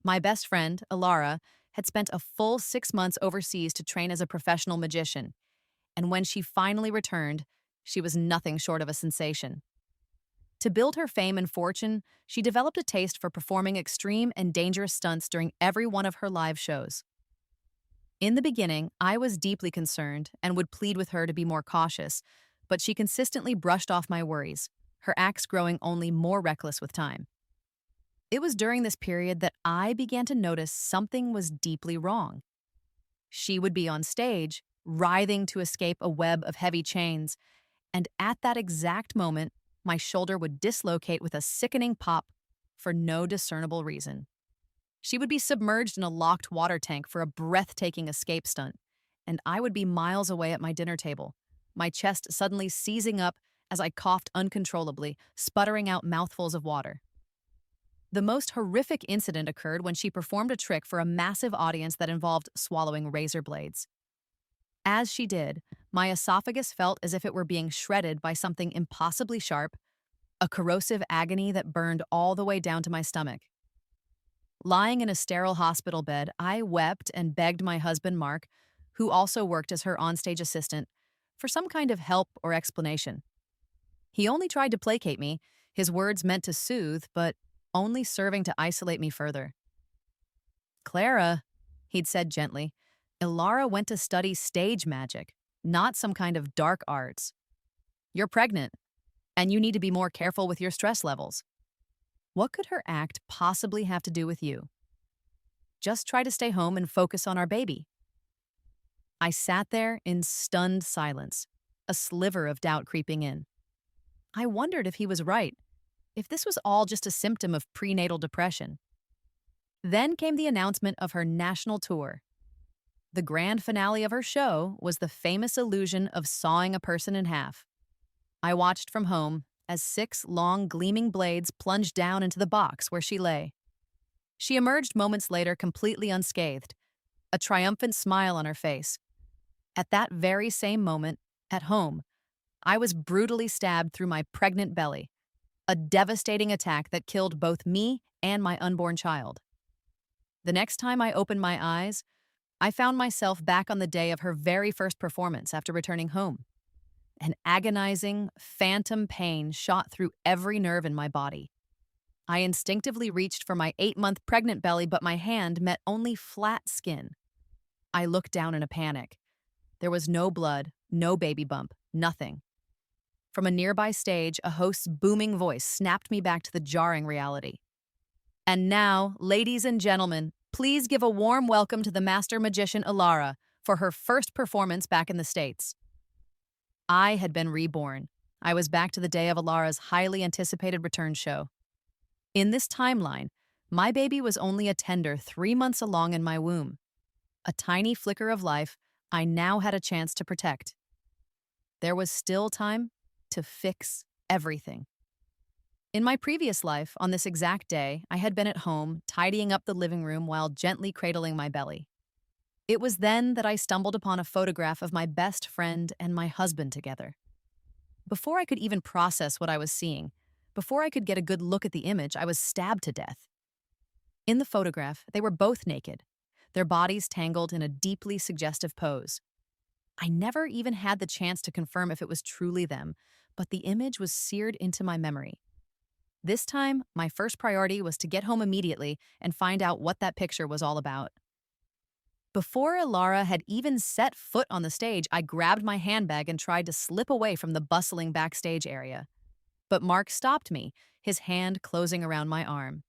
My best friend, Alara, had spent a full 6 months overseas to train as a professional magician, and when she finally returned, she was nothing short of a sensation. To build her fame and fortune, she developed a taste for performing extreme and dangerous stunts during every one of her live shows. In the beginning, I was deeply concerned and would plead with her to be more cautious, but she consistently brushed off my worries, her acts growing only more reckless with time. It was during this period that I began to notice something was deeply wrong. She would be on stage, writhing to escape a web of heavy chains, and at that exact moment, my shoulder would dislocate with a sickening pop for no discernible reason. She would be submerged in a locked water tank for a breathtaking escape stunt, and I would be miles away at my dinner table, my chest suddenly seizing up as I coughed uncontrollably, sputtering out mouthfuls of water. The most horrific incident occurred when she performed a trick for a massive audience that involved swallowing razor blades. As she did, my esophagus felt as if it were being shredded by something impossibly sharp, a corrosive agony that burned all the way down to my stomach. Lying in a sterile hospital bed, I wept and begged my husband, Mark, who also worked as her onstage assistant, for some kind of help or explanation. He only tried to placate me, his words meant to soothe, but only serving to isolate me further. Clara, he'd said gently, Ilara went to study stage magic, not some kind of dark arts. You're pregnant, and you need to be more careful with your stress levels. What could her act possibly have to do with you? Just try to stay home and focus on our baby. I sat there in stunned silence, a sliver of doubt creeping in. I wondered if he was right, if this was all just a symptom of prenatal depression. Then came the announcement of her national tour. The grand finale of her show was the famous illusion of sawing a person in half. I watched from home as 6 long, gleaming blades plunged down into the box where she lay. She emerged moments later completely unscathed, a triumphant smile on her face. At that very same moment, at home, I was brutally stabbed through my pregnant belly, a devastating attack that killed both me and my unborn child. The next time I opened my eyes, I found myself back on the day of her very first performance after returning home. An agonizing, phantom pain shot through every nerve in my body. I instinctively reached for my 8-month pregnant belly, but my hand met only flat skin. I looked down in a panic. There was no blood, no baby bump, nothing. From a nearby stage, a host's booming voice snapped me back to the jarring reality. And now, ladies and gentlemen, please give a warm welcome to the master magician Ilara for her first performance back in the States. I had been reborn. I was back to the day of Ilara's highly anticipated return show. In this timeline, my baby was only a tender 3 months along in my womb. A tiny flicker of life I now had a chance to protect. There was still time to fix everything. In my previous life, on this exact day, I had been at home, tidying up the living room while gently cradling my belly. It was then that I stumbled upon a photograph of my best friend and my husband together. Before I could even process what I was seeing, before I could get a good look at the image, I was stabbed to death. In the photograph, they were both naked, their bodies tangled in a deeply suggestive pose. I never even had the chance to confirm if it was truly them, but the image was seared into my memory. This time, my first priority was to get home immediately and find out what that picture was all about. Before Ilara had even set foot on the stage, I grabbed my handbag and tried to slip away from the bustling backstage area. But Mark stopped me, his hand closing around my arm.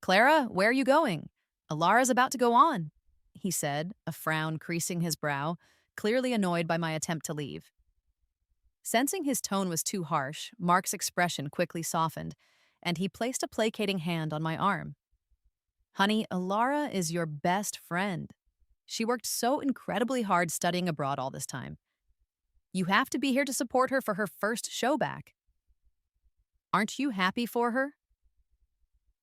"Clara, where are you going? Ilara's about to go on," he said, a frown creasing his brow, clearly annoyed by my attempt to leave. Sensing his tone was too harsh, Mark's expression quickly softened, and he placed a placating hand on my arm. "Honey, Ilara is your best friend. She worked so incredibly hard studying abroad all this time. You have to be here to support her for her first show back. Aren't you happy for her?"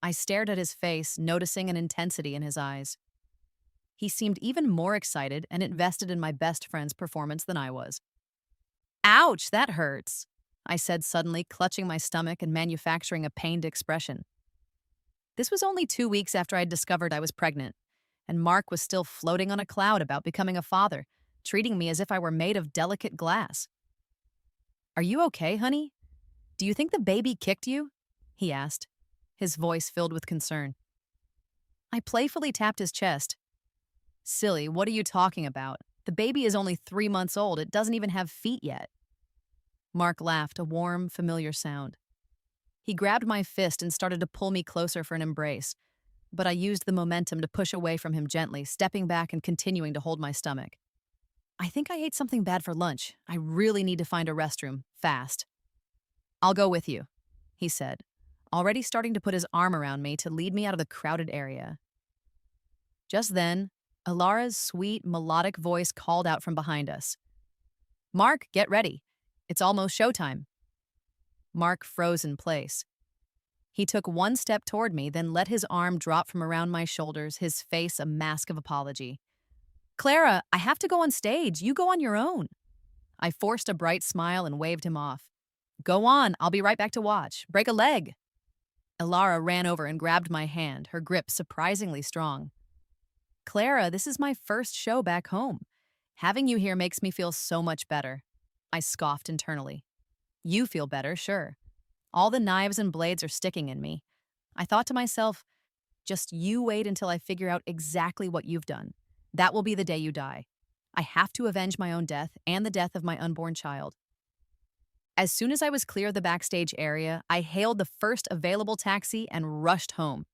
I stared at his face, noticing an intensity in his eyes. He seemed even more excited and invested in my best friend's performance than I was. "Ouch, that hurts," I said suddenly, clutching my stomach and manufacturing a pained expression. This was only 2 weeks after I'd discovered I was pregnant, and Mark was still floating on a cloud about becoming a father, treating me as if I were made of delicate glass. Are you okay, honey? Do you think the baby kicked you? He asked, his voice filled with concern. I playfully tapped his chest. Silly, what are you talking about? The baby is only 3 months old. It doesn't even have feet yet. Mark laughed, a warm, familiar sound. He grabbed my fist and started to pull me closer for an embrace, but I used the momentum to push away from him gently, stepping back and continuing to hold my stomach. I think I ate something bad for lunch. I really need to find a restroom, fast. I'll go with you, he said, already starting to put his arm around me to lead me out of the crowded area. Just then, Alara's sweet, melodic voice called out from behind us. Mark, get ready. It's almost showtime. Mark froze in place. He took one step toward me, then let his arm drop from around my shoulders, his face a mask of apology. Clara, I have to go on stage. You go on your own. I forced a bright smile and waved him off. Go on, I'll be right back to watch. Break a leg. Alara ran over and grabbed my hand, her grip surprisingly strong. Clara, this is my first show back home. Having you here makes me feel so much better. I scoffed internally. You feel better, sure. All the knives and blades are sticking in me. I thought to myself, just you wait until I figure out exactly what you've done. That will be the day you die. I have to avenge my own death and the death of my unborn child. As soon as I was clear of the backstage area, I hailed the first available taxi and rushed home.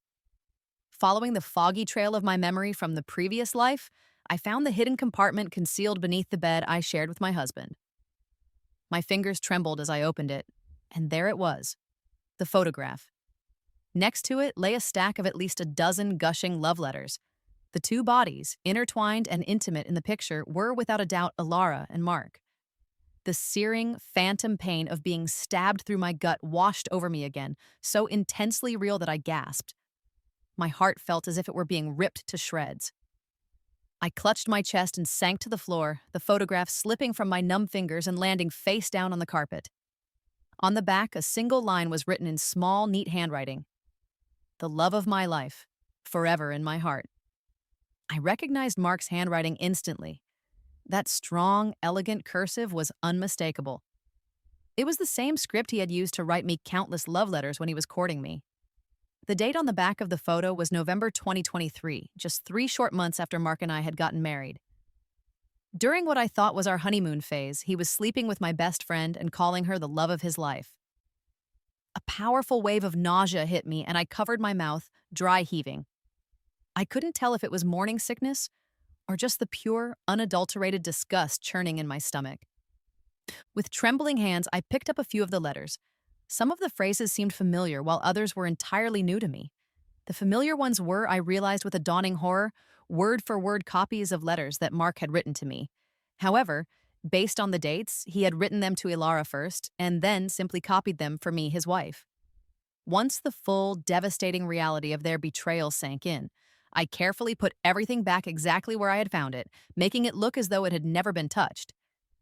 Following the foggy trail of my memory from the previous life, I found the hidden compartment concealed beneath the bed I shared with my husband. My fingers trembled as I opened it, and there it was, the photograph. Next to it lay a stack of at least a dozen gushing love letters. The two bodies, intertwined and intimate in the picture, were without a doubt Alara and Mark. The searing, phantom pain of being stabbed through my gut washed over me again, so intensely real that I gasped. My heart felt as if it were being ripped to shreds. I clutched my chest and sank to the floor, the photograph slipping from my numb fingers and landing face down on the carpet. On the back, a single line was written in small, neat handwriting. The love of my life, forever in my heart. I recognized Mark's handwriting instantly. That strong, elegant cursive was unmistakable. It was the same script he had used to write me countless love letters when he was courting me. The date on the back of the photo was November 2023, just 3 short months after Mark and I had gotten married. During what I thought was our honeymoon phase, he was sleeping with my best friend and calling her the love of his life. A powerful wave of nausea hit me and I covered my mouth, dry heaving. I couldn't tell if it was morning sickness or just the pure, unadulterated disgust churning in my stomach. With trembling hands, I picked up a few of the letters. Some of the phrases seemed familiar, while others were entirely new to me. The familiar ones were, I realized with a dawning horror, word-for-word copies of letters that Mark had written to me. However, based on the dates, he had written them to Ilara first, and then simply copied them for me, his wife. Once the full, devastating reality of their betrayal sank in, I carefully put everything back exactly where I had found it, making it look as though it had never been touched.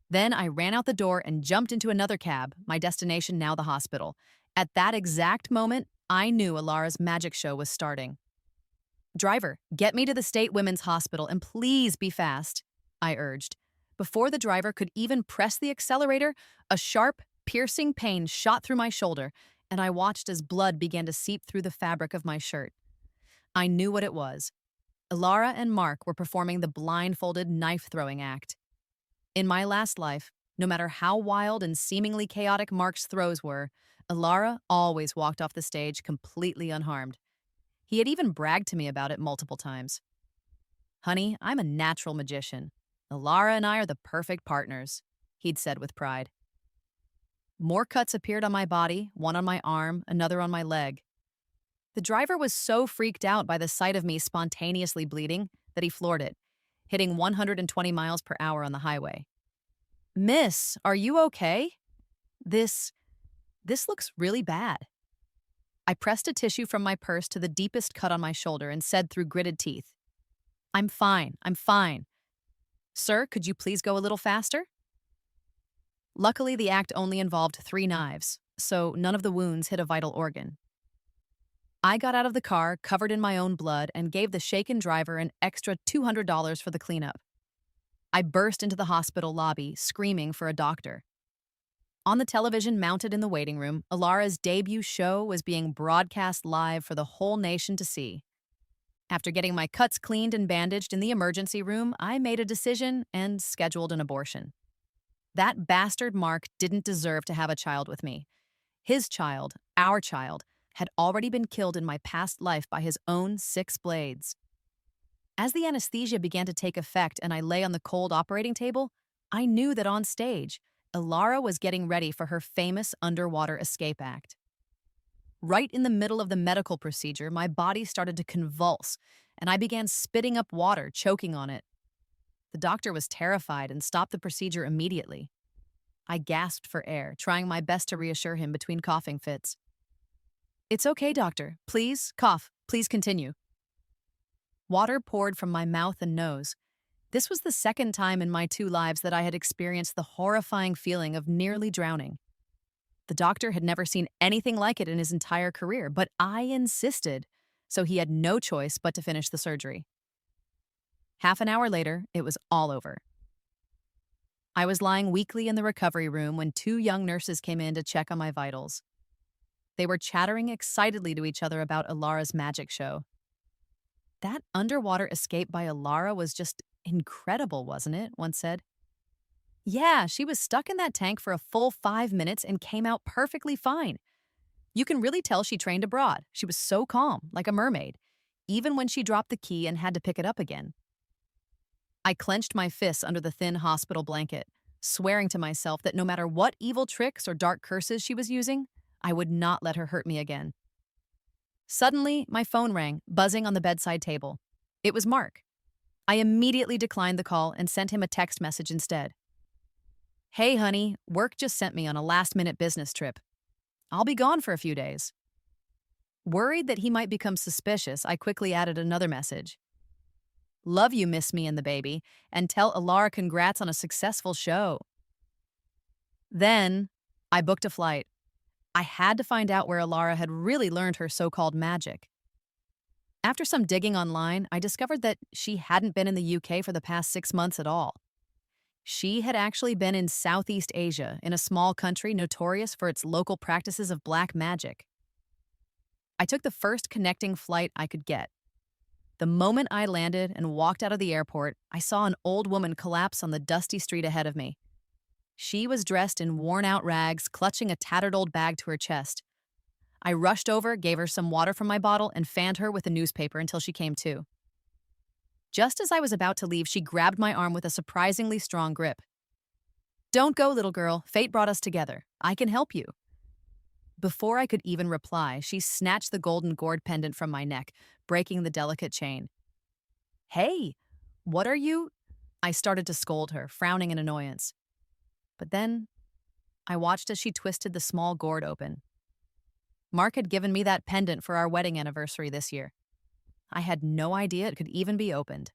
Then I ran out the door and jumped into another cab, my destination now the hospital. At that exact moment, I knew Alara's magic show was starting. Driver, get me to the State Women's Hospital and please be fast, I urged. Before the driver could even press the accelerator, a sharp, piercing pain shot through my shoulder, and I watched as blood began to seep through the fabric of my shirt. I knew what it was. Alara and Mark were performing the blindfolded knife-throwing act. In my last life, no matter how wild and seemingly chaotic Mark's throws were, Alara always walked off the stage completely unharmed. He had even bragged to me about it multiple times. Honey, I'm a natural magician. Alara and I are the perfect partners, he'd said with pride. More cuts appeared on my body, one on my arm, another on my leg. The driver was so freaked out by the sight of me spontaneously bleeding that he floored it, hitting 120 miles per hour on the highway. Miss, are you okay? This looks really bad. I pressed a tissue from my purse to the deepest cut on my shoulder and said through gritted teeth, I'm fine. Sir, could you please go a little faster? Luckily, the act only involved 3 knives, so none of the wounds hit a vital organ. I got out of the car, covered in my own blood, and gave the shaken driver an extra $200 for the cleanup. I burst into the hospital lobby, screaming for a doctor. On the television mounted in the waiting room, Alara's debut show was being broadcast live for the whole nation to see. After getting my cuts cleaned and bandaged in the emergency room, I made a decision and scheduled an abortion. That bastard Mark didn't deserve to have a child with me. His child, our child, had already been killed in my past life by his own 6 blades. As the anesthesia began to take effect and I lay on the cold operating table, I knew that on stage, Alara was getting ready for her famous underwater escape act. Right in the middle of the medical procedure, my body started to convulse, and I began spitting up water, choking on it. The doctor was terrified and stopped the procedure immediately. I gasped for air, trying my best to reassure him between coughing fits. "It's okay, doctor. Please, cough. Please continue." Water poured from my mouth and nose. This was the second time in my 2 lives that I had experienced the horrifying feeling of nearly drowning. The doctor had never seen anything like it in his entire career, but I insisted, so he had no choice but to finish the surgery. Half an hour later, it was all over. I was lying weakly in the recovery room when 2 young nurses came in to check on my vitals. They were chattering excitedly to each other about Alara's magic show. "That underwater escape by Alara was just incredible, wasn't it?" one said. "Yeah, she was stuck in that tank for a full 5 minutes and came out perfectly fine. You can really tell she trained abroad. She was so calm, like a mermaid, even when she dropped the key and had to pick it up again." I clenched my fists under the thin hospital blanket, swearing to myself that no matter what evil tricks or dark curses she was using, I would not let her hurt me again. Suddenly, my phone rang, buzzing on the bedside table. It was Mark. I immediately declined the call and sent him a text message instead. "Hey, honey, work just sent me on a last-minute business trip. I'll be gone for a few days." Worried that he might become suspicious, I quickly added another message. "Love you, miss me and the baby, and tell Alara congrats on a successful show." Then, I booked a flight. I had to find out where Alara had really learned her so-called magic. After some digging online, I discovered that she hadn't been in the UK for the past 6 months at all. She had actually been in Southeast Asia, in a small country notorious for its local practices of black magic. I took the first connecting flight I could get. The moment I landed and walked out of the airport, I saw an old woman collapse on the dusty street ahead of me. She was dressed in worn-out rags, clutching a tattered old bag to her chest. I rushed over, gave her some water from my bottle, and fanned her with a newspaper until she came to. Just as I was about to leave, she grabbed my arm with a surprisingly strong grip. "Don't go, little girl. Fate brought us together. I can help you." Before I could even reply, she snatched the golden Gourd pendant from my neck, breaking the delicate chain. "Hey, what are you—" I started to scold her, frowning in annoyance. But then, I watched as she twisted the small gourd open. Mark had given me that pendant for our wedding anniversary this year. I had no idea it could even be opened.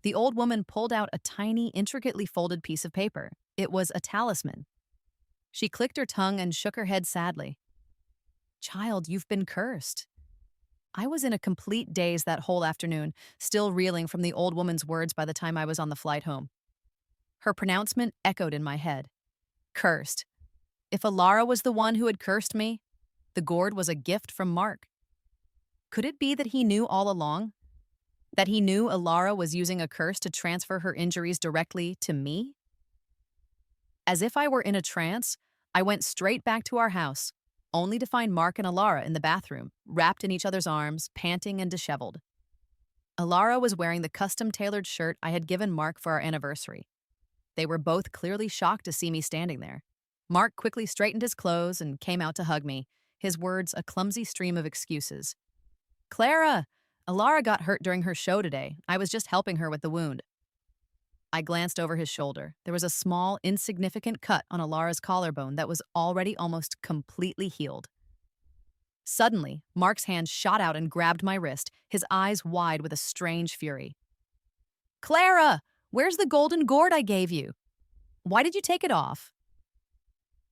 The old woman pulled out a tiny, intricately folded piece of paper. It was a talisman. She clicked her tongue and shook her head sadly. "Child, you've been cursed." I was in a complete daze that whole afternoon, still reeling from the old woman's words by the time I was on the flight home. Her pronouncement echoed in my head. Cursed. If Alara was the one who had cursed me, the gourd was a gift from Mark. Could it be that he knew all along? That he knew Alara was using a curse to transfer her injuries directly to me? As if I were in a trance, I went straight back to our house, only to find Mark and Alara in the bathroom, wrapped in each other's arms, panting and disheveled. Alara was wearing the custom-tailored shirt I had given Mark for our anniversary. They were both clearly shocked to see me standing there. Mark quickly straightened his clothes and came out to hug me, his words a clumsy stream of excuses. "Clara, Alara got hurt during her show today. I was just helping her with the wound." I glanced over his shoulder. There was a small, insignificant cut on Alara's collarbone that was already almost completely healed. Suddenly, Mark's hand shot out and grabbed my wrist, his eyes wide with a strange fury. "Clara, where's the golden gourd I gave you? Why did you take it off?"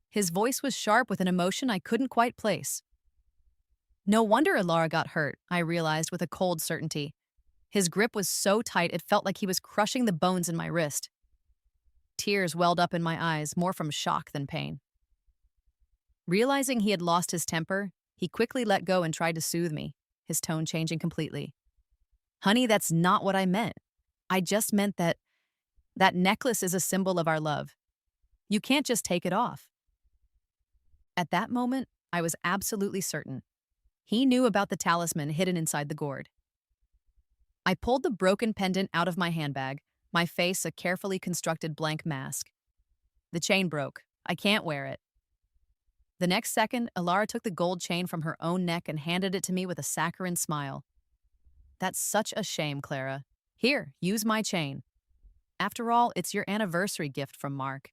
His voice was sharp with an emotion I couldn't quite place. No wonder Ilara got hurt, I realized with a cold certainty. His grip was so tight it felt like he was crushing the bones in my wrist. Tears welled up in my eyes, more from shock than pain. Realizing he had lost his temper, he quickly let go and tried to soothe me, his tone changing completely. Honey, that's not what I meant. I just meant that necklace is a symbol of our love. You can't just take it off. At that moment, I was absolutely certain. He knew about the talisman hidden inside the gourd. I pulled the broken pendant out of my handbag, my face a carefully constructed blank mask. The chain broke. I can't wear it. The next second, Ilara took the gold chain from her own neck and handed it to me with a saccharine smile. That's such a shame, Clara. Here, use my chain. After all, it's your anniversary gift from Mark.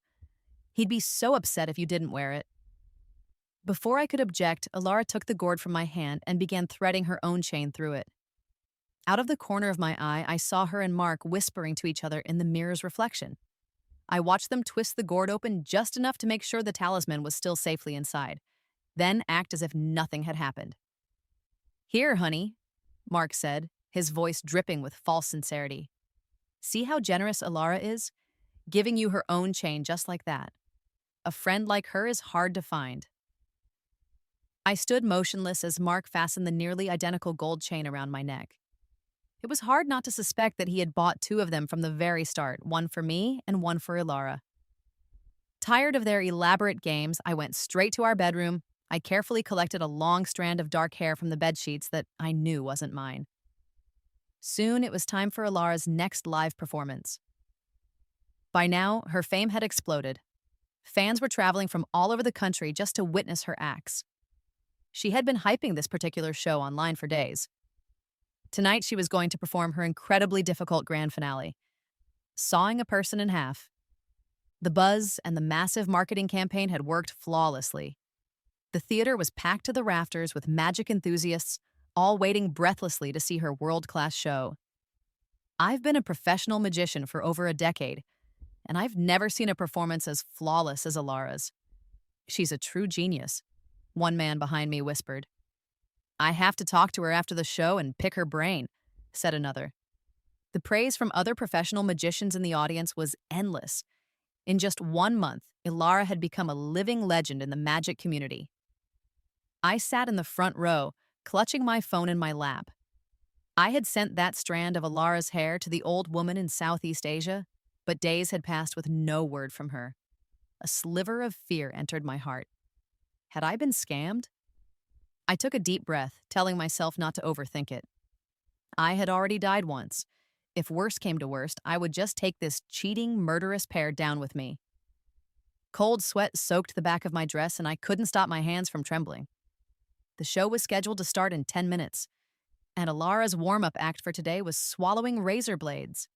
He'd be so upset if you didn't wear it. Before I could object, Ilara took the gourd from my hand and began threading her own chain through it. Out of the corner of my eye, I saw her and Mark whispering to each other in the mirror's reflection. I watched them twist the gourd open just enough to make sure the talisman was still safely inside, then act as if nothing had happened. Here, honey, Mark said, his voice dripping with false sincerity. See how generous Ilara is? Giving you her own chain just like that. A friend like her is hard to find. I stood motionless as Mark fastened the nearly identical gold chain around my neck. It was hard not to suspect that he had bought two of them from the very start, one for me and one for Ilara. Tired of their elaborate games, I went straight to our bedroom. I carefully collected a long strand of dark hair from the bedsheets that I knew wasn't mine. Soon it was time for Ilara's next live performance. By now, her fame had exploded. Fans were traveling from all over the country just to witness her acts. She had been hyping this particular show online for days. Tonight, she was going to perform her incredibly difficult grand finale, sawing a person in half. The buzz and the massive marketing campaign had worked flawlessly. The theater was packed to the rafters with magic enthusiasts, all waiting breathlessly to see her world-class show. I've been a professional magician for over a decade, and I've never seen a performance as flawless as Ilara's. She's a true genius, one man behind me whispered. I have to talk to her after the show and pick her brain, said another. The praise from other professional magicians in the audience was endless. In just 1 month, Ilara had become a living legend in the magic community. I sat in the front row, clutching my phone in my lap. I had sent that strand of Ilara's hair to the old woman in Southeast Asia, but days had passed with no word from her. A sliver of fear entered my heart. Had I been scammed? I took a deep breath, telling myself not to overthink it. I had already died once. If worst came to worst, I would just take this cheating, murderous pair down with me. Cold sweat soaked the back of my dress, and I couldn't stop my hands from trembling. The show was scheduled to start in 10 minutes, and Ilara's warm-up act for today was swallowing razor blades.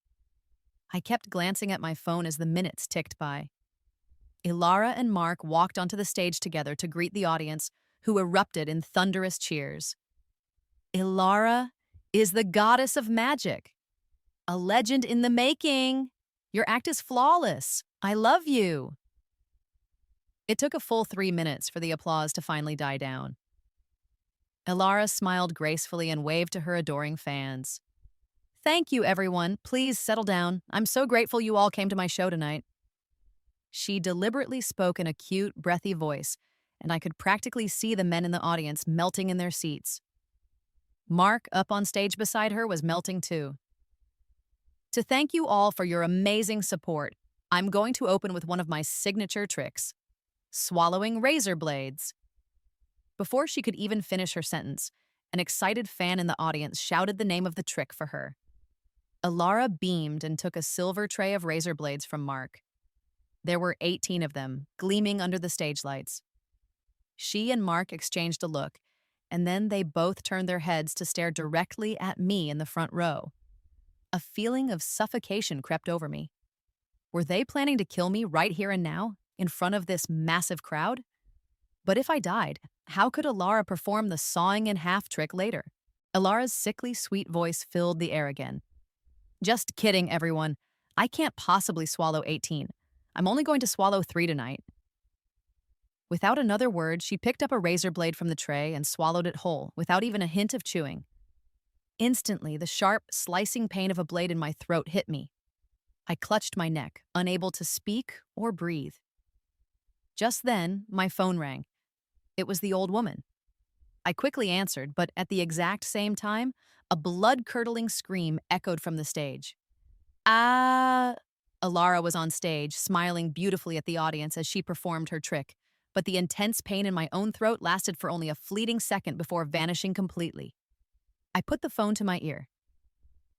I kept glancing at my phone as the minutes ticked by. Ilara and Mark walked onto the stage together to greet the audience, who erupted in thunderous cheers. Ilara is the goddess of magic. A legend in the making. Your act is flawless. I love you. It took a full 3 minutes for the applause to finally die down. Ilara smiled gracefully and waved to her adoring fans. Thank you, everyone. Please settle down. I'm so grateful you all came to my show tonight. She deliberately spoke in a cute, breathy voice, and I could practically see the men in the audience melting in their seats. Mark, up on stage beside her, was melting too. To thank you all for your amazing support, I'm going to open with one of my signature tricks, swallowing razor blades. Before she could even finish her sentence, an excited fan in the audience shouted the name of the trick for her. Ilara beamed and took a silver tray of razor blades from Mark. There were 18 of them, gleaming under the stage lights. She and Mark exchanged a look, and then they both turned their heads to stare directly at me in the front row. A feeling of suffocation crept over me. Were they planning to kill me right here and now, in front of this massive crowd? But if I died, how could Ilara perform the sawing in half trick later? Ilara's sickly sweet voice filled the air again. Just kidding, everyone. I can't possibly swallow 18. I'm only going to swallow 3 tonight. Without another word, she picked up a razor blade from the tray and swallowed it whole, without even a hint of chewing. Instantly, the sharp, slicing pain of a blade in my throat hit me. I clutched my neck, unable to speak or breathe. Just then, my phone rang. It was the old woman. I quickly answered, but at the exact same time, a blood-curdling scream echoed from the stage. Ah! Alara was on stage, smiling beautifully at the audience as she performed her trick, but the intense pain in my own throat lasted for only a fleeting second before vanishing completely. I put the phone to my ear.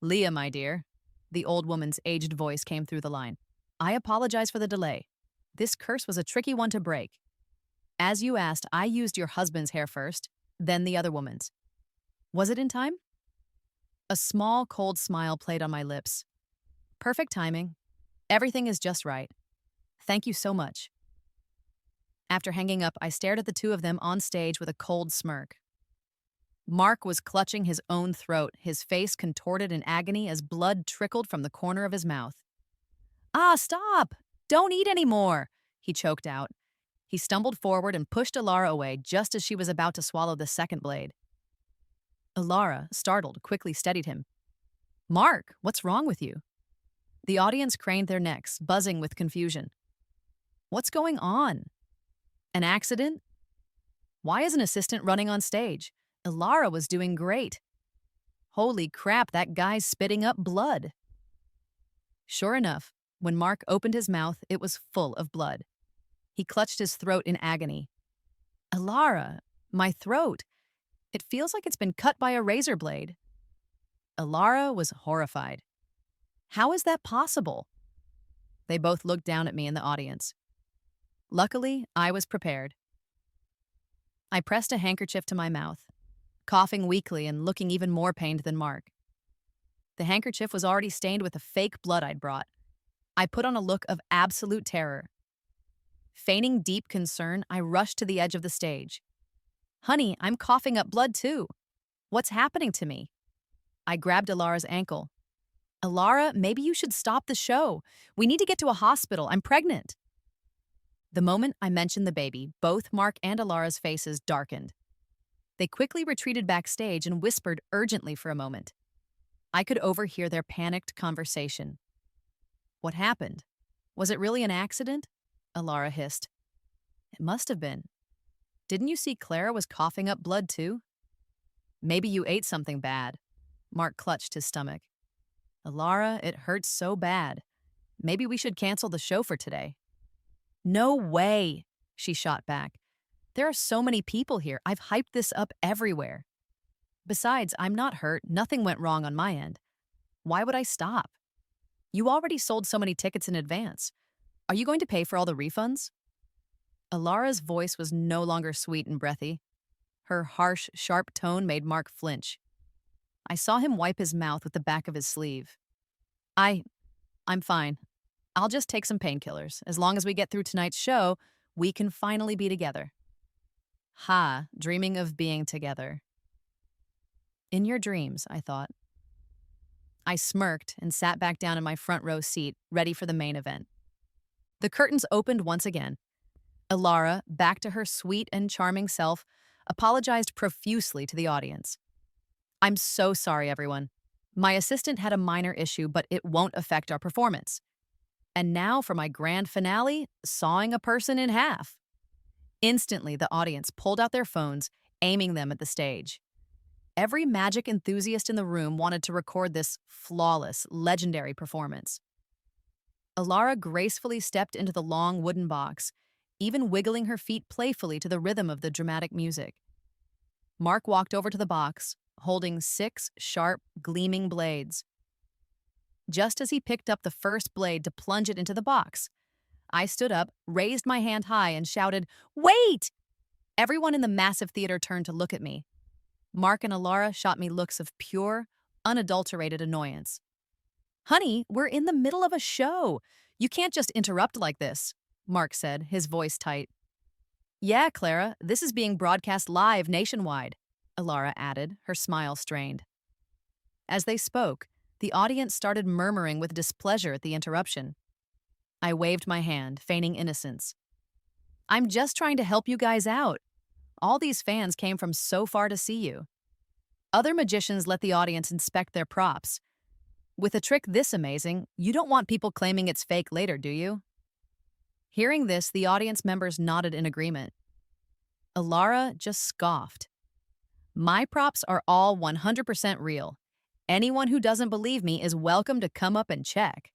"Leah, my dear," the old woman's aged voice came through the line. "I apologize for the delay. This curse was a tricky one to break. As you asked, I used your husband's hair first, then the other woman's. Was it in time?" A small, cold smile played on my lips. "Perfect timing. Everything is just right. Thank you so much." After hanging up, I stared at the two of them on stage with a cold smirk. Mark was clutching his own throat, his face contorted in agony as blood trickled from the corner of his mouth. "Ah, stop! Don't eat anymore!" he choked out. He stumbled forward and pushed Alara away just as she was about to swallow the second blade. Alara, startled, quickly steadied him. "Mark, what's wrong with you?" The audience craned their necks, buzzing with confusion. "What's going on? An accident? Why is an assistant running on stage? Alara was doing great. Holy crap, that guy's spitting up blood." Sure enough, when Mark opened his mouth, it was full of blood. He clutched his throat in agony. "Alara, my throat. It feels like it's been cut by a razor blade." Alara was horrified. "How is that possible?" They both looked down at me in the audience. Luckily, I was prepared. I pressed a handkerchief to my mouth, coughing weakly and looking even more pained than Mark. The handkerchief was already stained with the fake blood I'd brought. I put on a look of absolute terror. Feigning deep concern, I rushed to the edge of the stage. "Honey, I'm coughing up blood too. What's happening to me?" I grabbed Alara's ankle. "Alara, maybe you should stop the show. We need to get to a hospital. I'm pregnant." The moment I mentioned the baby, both Mark and Alara's faces darkened. They quickly retreated backstage and whispered urgently for a moment. I could overhear their panicked conversation. "What happened? Was it really an accident?" Alara hissed. "It must have been. Didn't you see Clara was coughing up blood too?" "Maybe you ate something bad." Mark clutched his stomach. "Alara, it hurts so bad. Maybe we should cancel the show for today." "No way," she shot back. "There are so many people here. I've hyped this up everywhere. Besides, I'm not hurt. Nothing went wrong on my end. Why would I stop? You already sold so many tickets in advance. Are you going to pay for all the refunds?" Alara's voice was no longer sweet and breathy. Her harsh, sharp tone made Mark flinch. I saw him wipe his mouth with the back of his sleeve. I'm fine. I'll just take some painkillers. As long as we get through tonight's show, we can finally be together." Ha, dreaming of being together. In your dreams, I thought. I smirked and sat back down in my front row seat, ready for the main event. The curtains opened once again. Alara, back to her sweet and charming self, apologized profusely to the audience. "I'm so sorry, everyone. My assistant had a minor issue, but it won't affect our performance. And now for my grand finale, sawing a person in half." Instantly, the audience pulled out their phones, aiming them at the stage. Every magic enthusiast in the room wanted to record this flawless, legendary performance. Alara gracefully stepped into the long wooden box, even wiggling her feet playfully to the rhythm of the dramatic music. Mark walked over to the box, holding 6 sharp, gleaming blades. Just as he picked up the first blade to plunge it into the box, I stood up, raised my hand high, and shouted, "Wait!" Everyone in the massive theater turned to look at me. Mark and Alara shot me looks of pure, unadulterated annoyance. "Honey, we're in the middle of a show. You can't just interrupt like this," Mark said, his voice tight. "Yeah, Clara, this is being broadcast live nationwide," Alara added, her smile strained. As they spoke, the audience started murmuring with displeasure at the interruption. I waved my hand, feigning innocence. I'm just trying to help you guys out. All these fans came from so far to see you. Other magicians let the audience inspect their props. With a trick this amazing, you don't want people claiming it's fake later, do you? Hearing this, the audience members nodded in agreement. Alara just scoffed. My props are all 100% real. Anyone who doesn't believe me is welcome to come up and check.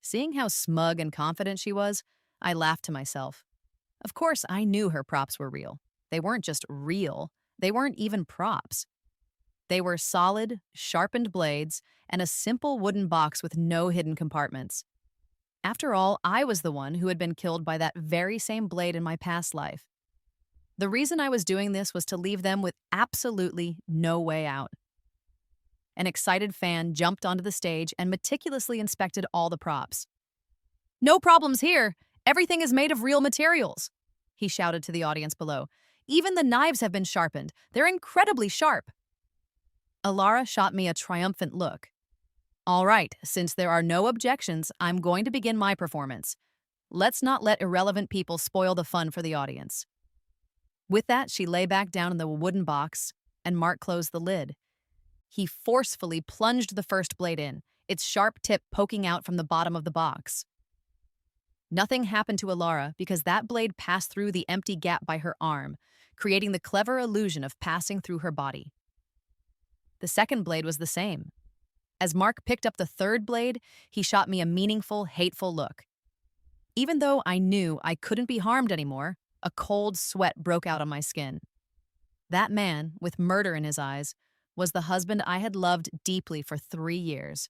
Seeing how smug and confident she was, I laughed to myself. Of course, I knew her props were real. They weren't just real, they weren't even props. They were solid, sharpened blades and a simple wooden box with no hidden compartments. After all, I was the one who had been killed by that very same blade in my past life. The reason I was doing this was to leave them with absolutely no way out. An excited fan jumped onto the stage and meticulously inspected all the props. No problems here. Everything is made of real materials, he shouted to the audience below. Even the knives have been sharpened. They're incredibly sharp. Alara shot me a triumphant look. All right, since there are no objections, I'm going to begin my performance. Let's not let irrelevant people spoil the fun for the audience. With that, she lay back down in the wooden box, and Mark closed the lid. He forcefully plunged the first blade in, its sharp tip poking out from the bottom of the box. Nothing happened to Alara because that blade passed through the empty gap by her arm, creating the clever illusion of passing through her body. The second blade was the same. As Mark picked up the third blade, he shot me a meaningful, hateful look. Even though I knew I couldn't be harmed anymore, a cold sweat broke out on my skin. That man, with murder in his eyes, was the husband I had loved deeply for 3 years.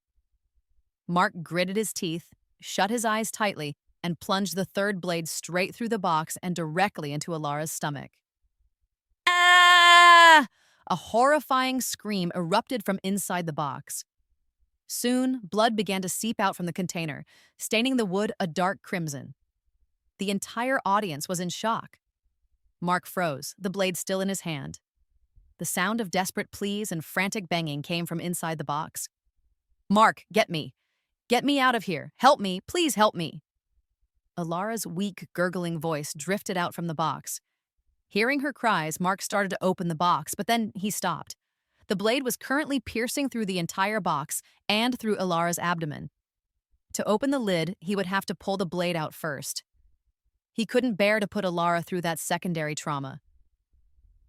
Mark gritted his teeth, shut his eyes tightly, and plunged the third blade straight through the box and directly into Alara's stomach. Ah! A horrifying scream erupted from inside the box. Soon, blood began to seep out from the container, staining the wood a dark crimson. The entire audience was in shock. Mark froze, the blade still in his hand. The sound of desperate pleas and frantic banging came from inside the box. Mark, get me! Get me out of here! Help me! Please help me! Alara's weak, gurgling voice drifted out from the box. Hearing her cries, Mark started to open the box, but then he stopped. The blade was currently piercing through the entire box and through Alara's abdomen. To open the lid, he would have to pull the blade out first. He couldn't bear to put Alara through that secondary trauma.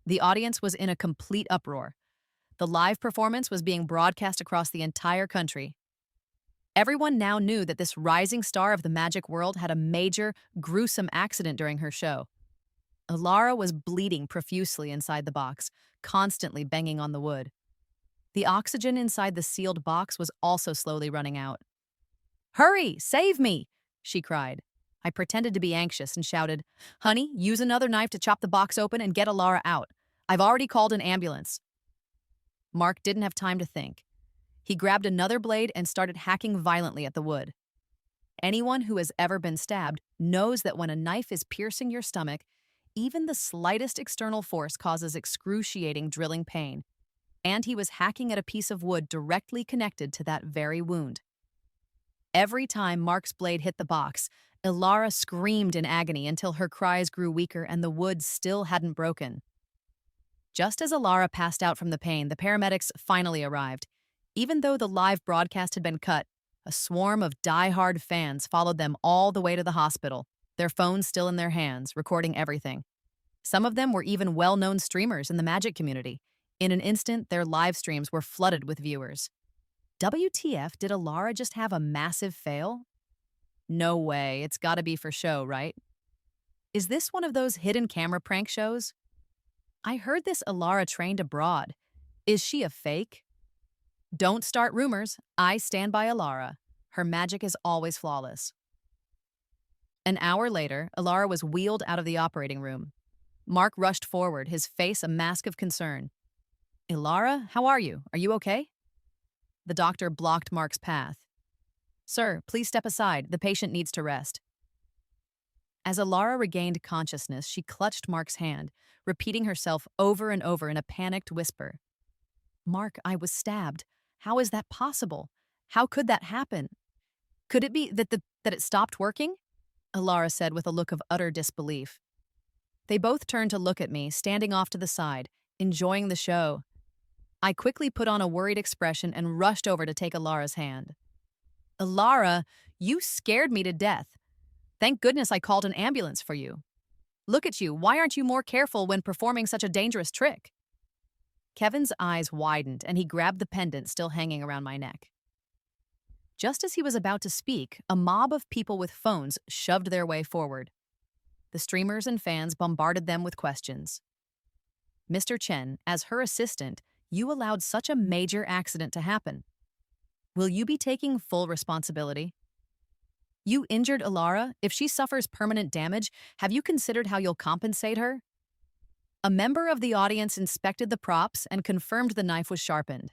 The audience was in a complete uproar. The live performance was being broadcast across the entire country. Everyone now knew that this rising star of the magic world had a major, gruesome accident during her show. Alara was bleeding profusely inside the box, constantly banging on the wood. The oxygen inside the sealed box was also slowly running out. Hurry, save me, she cried. I pretended to be anxious and shouted, Honey, use another knife to chop the box open and get Alara out. I've already called an ambulance. Mark didn't have time to think. He grabbed another blade and started hacking violently at the wood. Anyone who has ever been stabbed knows that when a knife is piercing your stomach, even the slightest external force causes excruciating drilling pain, and he was hacking at a piece of wood directly connected to that very wound. Every time Mark's blade hit the box, Alara screamed in agony until her cries grew weaker and the wood still hadn't broken. Just as Alara passed out from the pain, the paramedics finally arrived. Even though the live broadcast had been cut, a swarm of die-hard fans followed them all the way to the hospital, their phones still in their hands, recording everything. Some of them were even well-known streamers in the magic community. In an instant, their live streams were flooded with viewers. WTF, did Alara just have a massive fail? No way, it's gotta be for show, right? Is this one of those hidden camera prank shows? I heard this Alara trained abroad. Is she a fake? Don't start rumors. I stand by Alara. Her magic is always flawless. An hour later, Alara was wheeled out of the operating room. Mark rushed forward, his face a mask of concern. Alara, how are you? Are you okay? The doctor blocked Mark's path. Sir, please step aside. The patient needs to rest. As Alara regained consciousness, she clutched Mark's hand, repeating herself over and over in a panicked whisper. Mark, I was stabbed. How is that possible? How could that happen? Could it be that it stopped working? Alara said with a look of utter disbelief. They both turned to look at me, standing off to the side, enjoying the show. I quickly put on a worried expression and rushed over to take Alara's hand. Alara, you scared me to death. Thank goodness I called an ambulance for you. Look at you, why aren't you more careful when performing such a dangerous trick? Kevin's eyes widened and he grabbed the pendant still hanging around my neck. Just as he was about to speak, a mob of people with phones shoved their way forward. The streamers and fans bombarded them with questions. Mr. Chen, as her assistant, you allowed such a major accident to happen. Will you be taking full responsibility? You injured Alara. If she suffers permanent damage, have you considered how you'll compensate her? A member of the audience inspected the props and confirmed the knife was sharpened.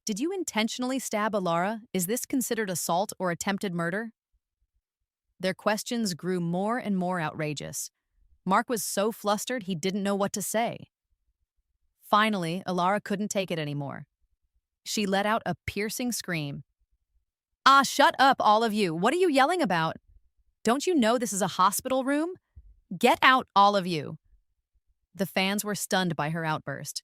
Did you intentionally stab Alara? Is this considered assault or attempted murder? Their questions grew more and more outrageous. Mark was so flustered he didn't know what to say. Finally, Alara couldn't take it anymore. She let out a piercing scream. Ah, shut up, all of you. What are you yelling about? Don't you know this is a hospital room? Get out, all of you. The fans were stunned by her outburst.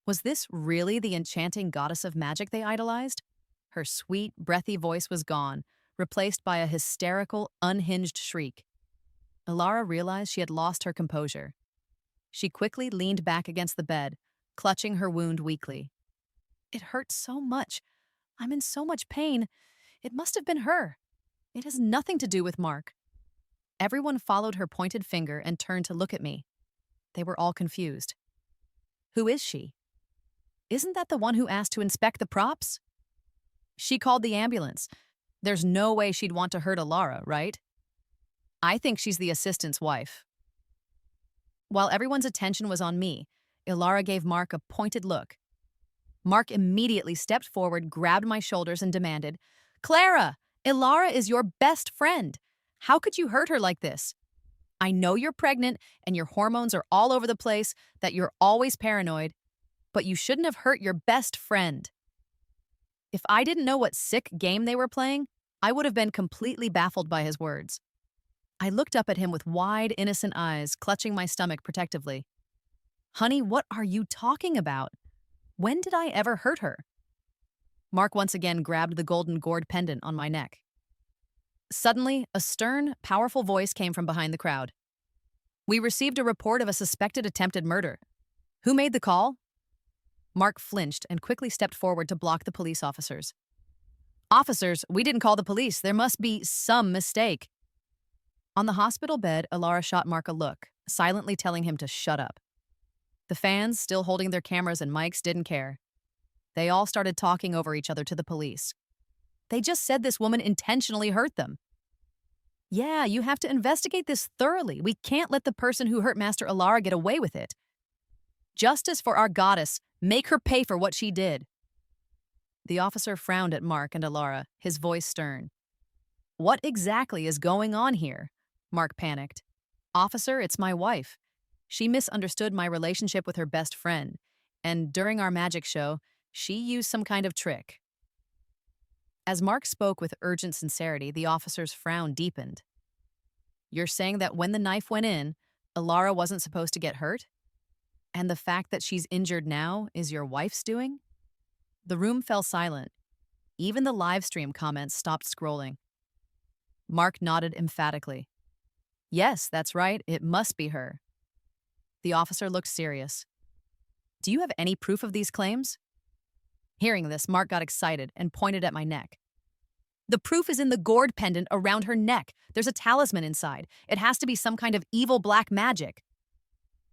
Was this really the enchanting goddess of magic they idolized? Her sweet, breathy voice was gone, replaced by a hysterical, unhinged shriek. Alara realized she had lost her composure. She quickly leaned back against the bed, clutching her wound weakly. It hurts so much. I'm in so much pain. It must have been her. It has nothing to do with Mark. Everyone followed her pointed finger and turned to look at me. They were all confused. Who is she? Isn't that the one who asked to inspect the props? She called the ambulance. There's no way she'd want to hurt Alara, right? I think she's the assistant's wife. While everyone's attention was on me, Alara gave Mark a pointed look. Mark immediately stepped forward, grabbed my shoulders, and demanded, Clara, Alara is your best friend. How could you hurt her like this? I know you're pregnant and your hormones are all over the place, that you're always paranoid, but you shouldn't have hurt your best friend. If I didn't know what sick game they were playing, I would have been completely baffled by his words. I looked up at him with wide, innocent eyes, clutching my stomach protectively. Honey, what are you talking about? When did I ever hurt her? Mark once again grabbed the golden Gourd pendant on my neck. Suddenly, a stern, powerful voice came from behind the crowd. We received a report of a suspected attempted murder. Who made the call? Mark flinched and quickly stepped forward to block the police officers. Officers, we didn't call the police. There must be some mistake. On the hospital bed, Alara shot Mark a look, silently telling him to shut up. The fans, still holding their cameras and mics, didn't care. They all started talking over each other to the police. They just said this woman intentionally hurt them. Yeah, you have to investigate this thoroughly. We can't let the person who hurt Master Alara get away with it. Justice for our goddess. Make her pay for what she did. The officer frowned at Mark and Alara, his voice stern. What exactly is going on here? Mark panicked. Officer, it's my wife. She misunderstood my relationship with her best friend, and during our magic show, she used some kind of trick. As Mark spoke with urgent sincerity, the officer's frown deepened. You're saying that when the knife went in, Alara wasn't supposed to get hurt? And the fact that she's injured now is your wife's doing? The room fell silent. Even the live stream comments stopped scrolling. Mark nodded emphatically. Yes, that's right, it must be her. The officer looked serious. Do you have any proof of these claims? Hearing this, Mark got excited and pointed at my neck. The proof is in the Gourd pendant around her neck. There's a talisman inside. It has to be some kind of evil black magic.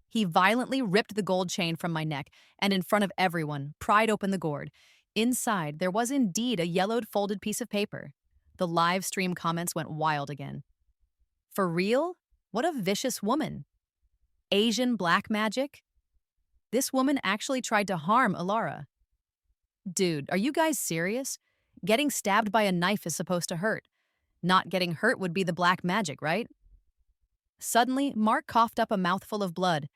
He violently ripped the gold chain from my neck and in front of everyone, pried open the gourd. Inside, there was indeed a yellowed folded piece of paper. The live stream comments went wild again. For real? What a vicious woman. Asian black magic? This woman actually tried to harm Alara. Dude, are you guys serious? Getting stabbed by a knife is supposed to hurt. Not getting hurt would be the black magic, right? Suddenly, Mark coughed up a mouthful of blood,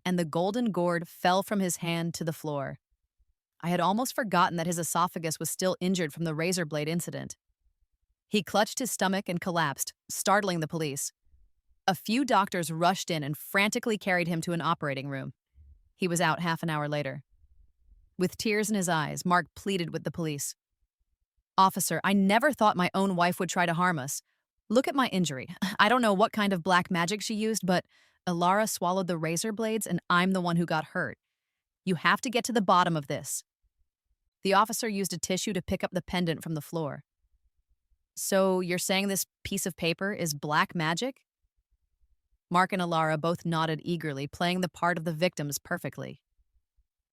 and the golden gourd fell from his hand to the floor. I had almost forgotten that his esophagus was still injured from the razor blade incident. He clutched his stomach and collapsed, startling the police. A few doctors rushed in and frantically carried him to an operating room. He was out half an hour later. With tears in his eyes, Mark pleaded with the police. "Officer, I never thought my own wife would try to harm us. Look at my injury. I don't know what kind of black magic she used, but Ilara swallowed the razor blades and I'm the one who got hurt. You have to get to the bottom of this." The officer used a tissue to pick up the pendant from the floor. "So you're saying this piece of paper is black magic?" Mark and Ilara both nodded eagerly, playing the part of the victims perfectly.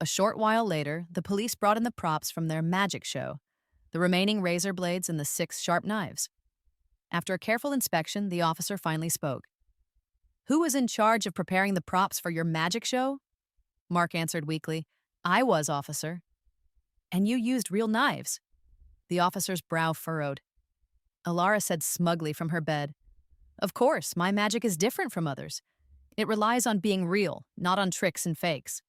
A short while later, the police brought in the props from their magic show, the remaining razor blades and the 6 sharp knives. After a careful inspection, the officer finally spoke. "Who was in charge of preparing the props for your magic show?" Mark answered weakly. "I was, officer." "And you used real knives?" The officer's brow furrowed. Ilara said smugly from her bed, "Of course, my magic is different from others. It relies on being real, not on tricks and fakes."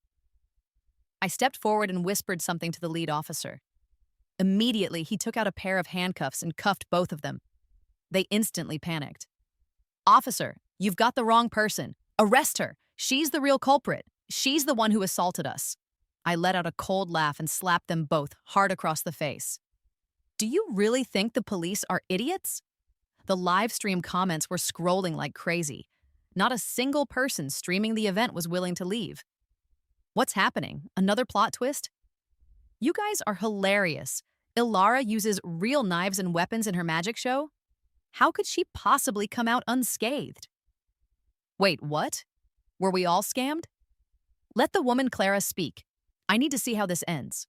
I stepped forward and whispered something to the lead officer. Immediately, he took out a pair of handcuffs and cuffed both of them. They instantly panicked. "Officer, you've got the wrong person. Arrest her. She's the real culprit. She's the one who assaulted us." I let out a cold laugh and slapped them both hard across the face. Do you really think the police are idiots? The live stream comments were scrolling like crazy. Not a single person streaming the event was willing to leave. What's happening? Another plot twist? You guys are hilarious. Ilara uses real knives and weapons in her magic show? How could she possibly come out unscathed? Wait, what? Were we all scammed? Let the woman Clara speak. I need to see how this ends.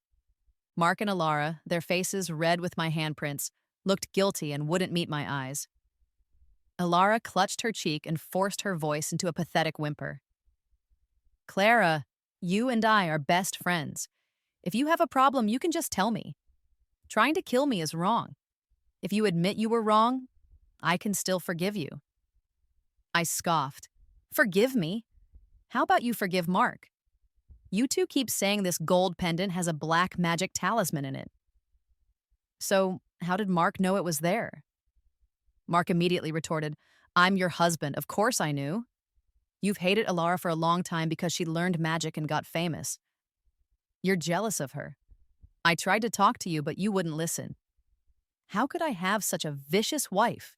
Mark and Ilara, their faces red with my handprints, looked guilty and wouldn't meet my eyes. Ilara clutched her cheek and forced her voice into a pathetic whimper. "Clara, you and I are best friends. If you have a problem, you can just tell me. Trying to kill me is wrong. If you admit you were wrong, I can still forgive you." I scoffed. "Forgive me? How about you forgive Mark? You two keep saying this gold pendant has a black magic talisman in it." "So, how did Mark know it was there?" Mark immediately retorted, "I'm your husband. Of course I knew. You've hated Ilara for a long time because she learned magic and got famous. You're jealous of her. I tried to talk to you, but you wouldn't listen. How could I have such a vicious wife?"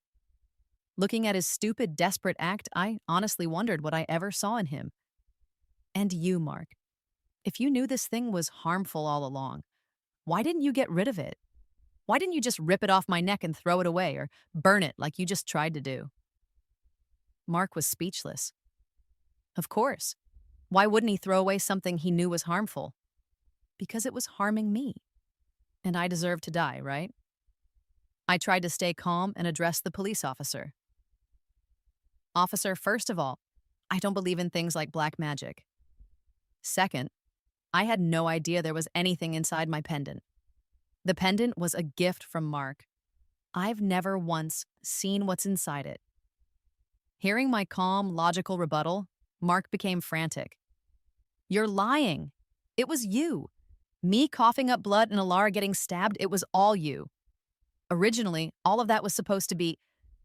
Looking at his stupid, desperate act, I honestly wondered what I ever saw in him. "And you, Mark. If you knew this thing was harmful all along, why didn't you get rid of it? Why didn't you just rip it off my neck and throw it away or burn it like you just tried to do?" Mark was speechless. Of course. Why wouldn't he throw away something he knew was harmful? Because it was harming me. And I deserved to die, right? I tried to stay calm and address the police officer. "Officer, first of all, I don't believe in things like black magic. Second, I had no idea there was anything inside my pendant. The pendant was a gift from Mark. I've never once seen what's inside it." Hearing my calm, logical rebuttal, Mark became frantic. "You're lying. It was you. Me coughing up blood and Ilara getting stabbed, it was all you. Originally, all of that was supposed to be..."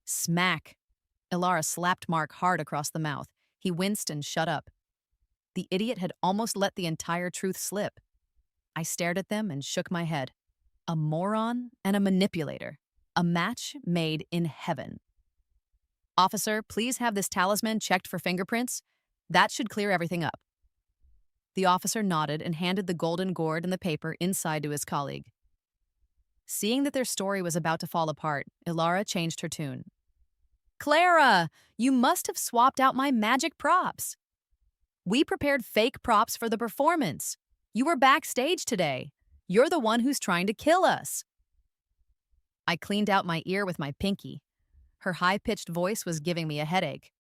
Smack. Ilara slapped Mark hard across the mouth. He winced and shut up. The idiot had almost let the entire truth slip. I stared at them and shook my head. A moron and a manipulator. A match made in heaven. "Officer, please have this talisman checked for fingerprints. That should clear everything up." The officer nodded and handed the golden gourd and the paper inside to his colleague. Seeing that their story was about to fall apart, Ilara changed her tune. "Clara, you must have swapped out my magic props. We prepared fake props for the performance. You were backstage today. You're the one who's trying to kill us." I cleaned out my ear with my pinky. Her high-pitched voice was giving me a headache.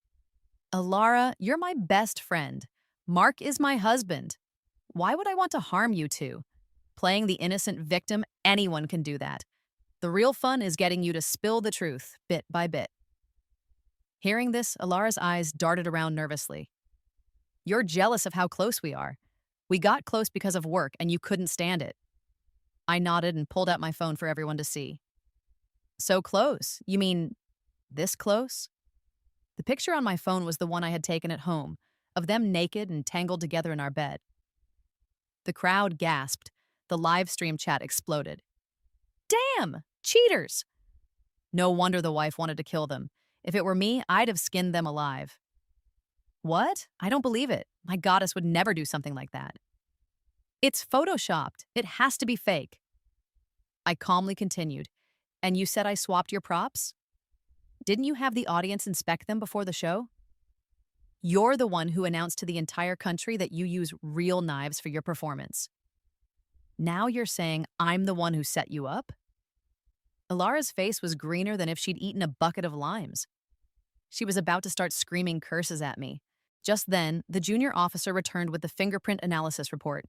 "Ilara, you're my best friend. Mark is my husband. Why would I want to harm you two? Playing the innocent victim, anyone can do that. The real fun is getting you to spill the truth, bit by bit." Hearing this, Ilara's eyes darted around nervously. "You're jealous of how close we are. We got close because of work, and you couldn't stand it." I nodded and pulled out my phone for everyone to see. So close. You mean this close? The picture on my phone was the one I had taken at home, of them naked and tangled together in our bed. The crowd gasped. The live stream chat exploded. Damn! Cheaters! No wonder the wife wanted to kill them. If it were me, I'd have skinned them alive. What? I don't believe it. My goddess would never do something like that. It's photoshopped. It has to be fake. I calmly continued. And you said I swapped your props? Didn't you have the audience inspect them before the show? You're the one who announced to the entire country that you use real knives for your performance. Now you're saying I'm the one who set you up? Alara's face was greener than if she'd eaten a bucket of limes. She was about to start screaming curses at me. Just then, the junior officer returned with the fingerprint analysis report.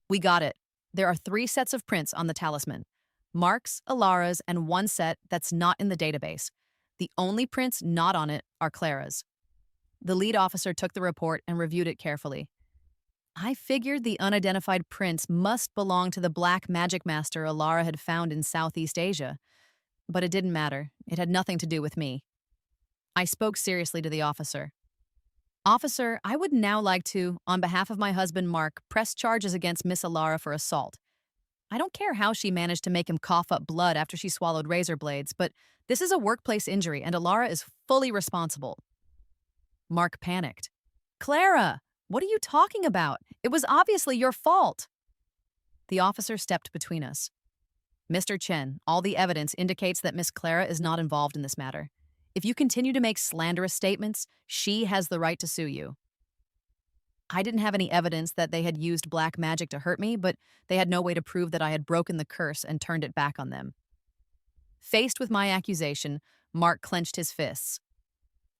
We got it. There are 3 sets of prints on the talisman. Mark's, Alara's, and 1 set that's not in the database. The only prints not on it are Clara's. The lead officer took the report and reviewed it carefully. I figured the unidentified prints must belong to the black magic master Alara had found in Southeast Asia. But it didn't matter. It had nothing to do with me. I spoke seriously to the officer. Officer, I would now like to, on behalf of my husband Mark, press charges against Miss Alara for assault. I don't care how she managed to make him cough up blood after she swallowed razor blades, but this is a workplace injury and Alara is fully responsible. Mark panicked. Clara, what are you talking about? It was obviously your fault. The officer stepped between us. Mr. Chen, all the evidence indicates that Miss Clara is not involved in this matter. If you continue to make slanderous statements, she has the right to sue you. I didn't have any evidence that they had used black magic to hurt me, but they had no way to prove that I had broken the curse and turned it back on them. Faced with my accusation, Mark clenched his fists.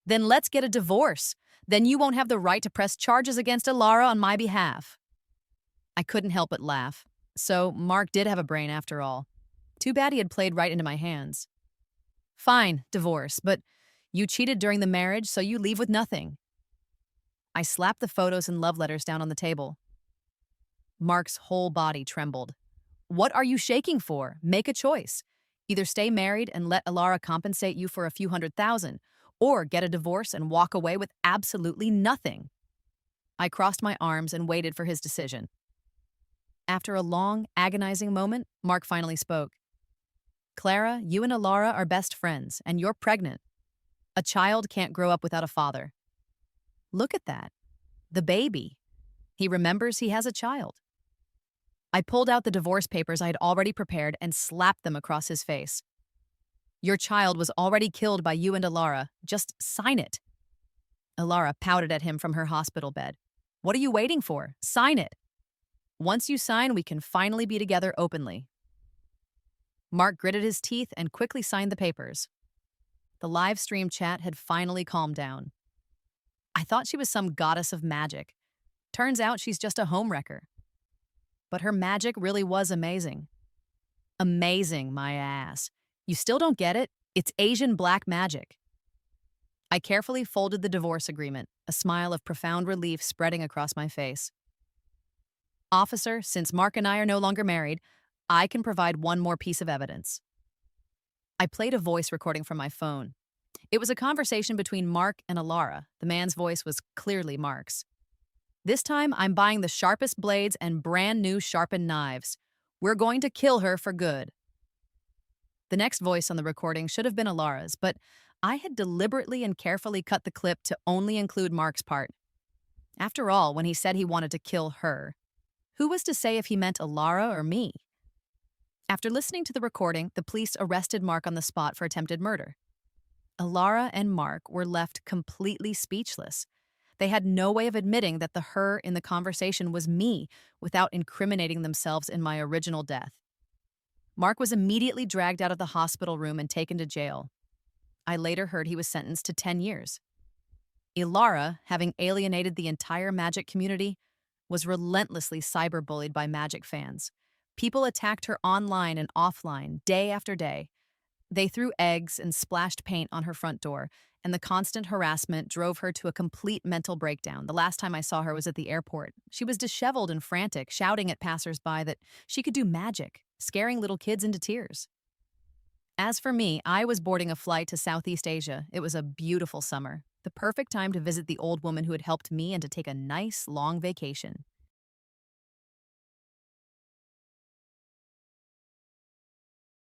Then let's get a divorce. Then you won't have the right to press charges against Alara on my behalf. I couldn't help but laugh. So Mark did have a brain after all. Too bad he had played right into my hands. Fine, divorce, but you cheated during the marriage, so you leave with nothing. I slapped the photos and love letters down on the table. Mark's whole body trembled. What are you shaking for? Make a choice. Either stay married and let Alara compensate you for a few $100,000, or get a divorce and walk away with absolutely nothing. I crossed my arms and waited for his decision. After a long, agonizing moment, Mark finally spoke. Clara, you and Alara are best friends, and you're pregnant. A child can't grow up without a father. Look at that. The baby. He remembers he has a child. I pulled out the divorce papers I had already prepared and slapped them across his face. Your child was already killed by you and Alara. Just sign it. Alara pouted at him from her hospital bed. What are you waiting for? Sign it. Once you sign, we can finally be together openly. Mark gritted his teeth and quickly signed the papers. The live stream chat had finally calmed down. I thought she was some goddess of magic. Turns out she's just a homewrecker. But her magic really was amazing. Amazing, my ass. You still don't get it? It's Asian black magic. I carefully folded the divorce agreement, a smile of profound relief spreading across my face. Officer, since Mark and I are no longer married, I can provide one more piece of evidence. I played a voice recording from my phone. It was a conversation between Mark and Alara. The man's voice was clearly Mark's. This time, I'm buying the sharpest blades and brand new sharpened knives. We're going to kill her for good. The next voice on the recording should have been Alara's, but I had deliberately and carefully cut the clip to only include Mark's part. After all, when he said he wanted to kill her, who was to say if he meant Alara or me? After listening to the recording, the police arrested Mark on the spot for attempted murder. Alara and Mark were left completely speechless. They had no way of admitting that the her in the conversation was me without incriminating themselves in my original death. Mark was immediately dragged out of the hospital room and taken to jail. I later heard he was sentenced to 10 years. Alara, having alienated the entire magic community, was relentlessly cyberbullied by magic fans. People attacked her online and offline, day after day. They threw eggs and splashed paint on her front door, and the constant harassment drove her to a complete mental breakdown. The last time I saw her was at the airport. She was disheveled and frantic, shouting at passersby that she could do magic, scaring little kids into tears. As for me, I was boarding a flight to Southeast Asia. It was a beautiful summer, the perfect time to visit the old woman who had helped me and to take a nice, long vacation.